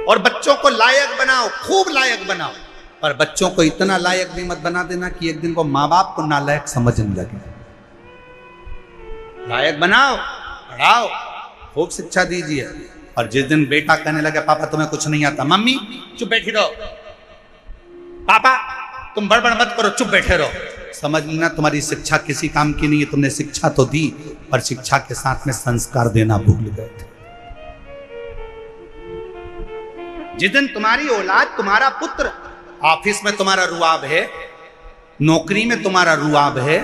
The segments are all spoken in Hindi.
और बच्चों को लायक बनाओ, खूब लायक बनाओ, पर बच्चों को इतना लायक भी मत बना देना कि एक दिन वो माँ बाप को नालायक समझने लगे। लायक बनाओ, पढ़ाओ, खूब शिक्षा दीजिए। और जिस दिन बेटा कहने लगे पापा तुम्हें कुछ नहीं आता, मम्मी चुप बैठी रहो, पापा तुम बड़बड़ मत करो, चुप बैठे रहो, समझ लेना तुम्हारी शिक्षा किसी काम की नहीं है। तुमने शिक्षा तो दी पर शिक्षा के साथ में संस्कार देना भूल गए थे। जिस दिन तुम्हारी औलाद, तुम्हारा पुत्र ऑफिस में तुम्हारा रुआब है, नौकरी में तुम्हारा रुआब है,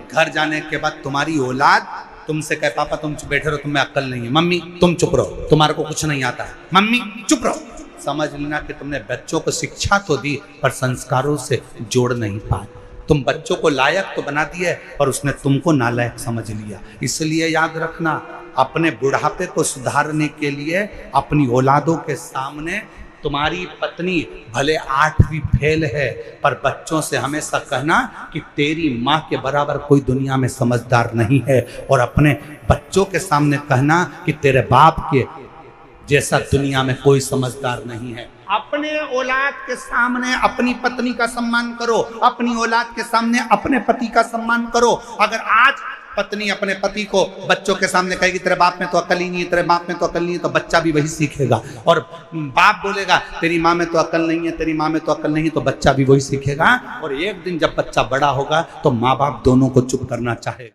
घर जाने के बाद तुम्हारी औलाद तुमसे कहे पापा तुम चुप बैठे रहो, तुम्हें अक्ल नहीं है, मम्मी तुम चुप रहो, तुम्हारे को कुछ नहीं आता है, मम्मी चुप रहो, समझ लेना कि तुमने बच्चों को शिक्षा तो दी पर संस्कारों से जोड़ नहीं पाए। तुम बच्चों को लायक तो बना दिए पर उसने तुमको नालायक समझ लिया। इसलिए याद रखना, अपने बुढ़ापे को सुधारने के लिए अपनी औलादों के सामने तुम्हारी पत्नी भले 8वीं फेल है पर बच्चों से हमेशा कहना कि तेरी माँ के बराबर कोई दुनिया में समझदार नहीं है, और अपने बच्चों के सामने कहना कि तेरे बाप के जैसा दुनिया में कोई समझदार नहीं है। अपने औलाद के सामने अपनी पत्नी का सम्मान करो, अपनी औलाद के सामने अपने पति का सम्मान करो। अगर आज पत्नी अपने पति को बच्चों के सामने कहेगी तेरे बाप में तो अकल ही नहीं है, तेरे बाप में तो अकल नहीं है, तो बच्चा भी वही सीखेगा। और बाप बोलेगा तेरी माँ में तो अकल नहीं है, तेरी माँ में तो अकल नहीं है, तो बच्चा भी वही सीखेगा। और एक दिन जब बच्चा बड़ा होगा तो माँ बाप दोनों को चुप करना चाहेगा।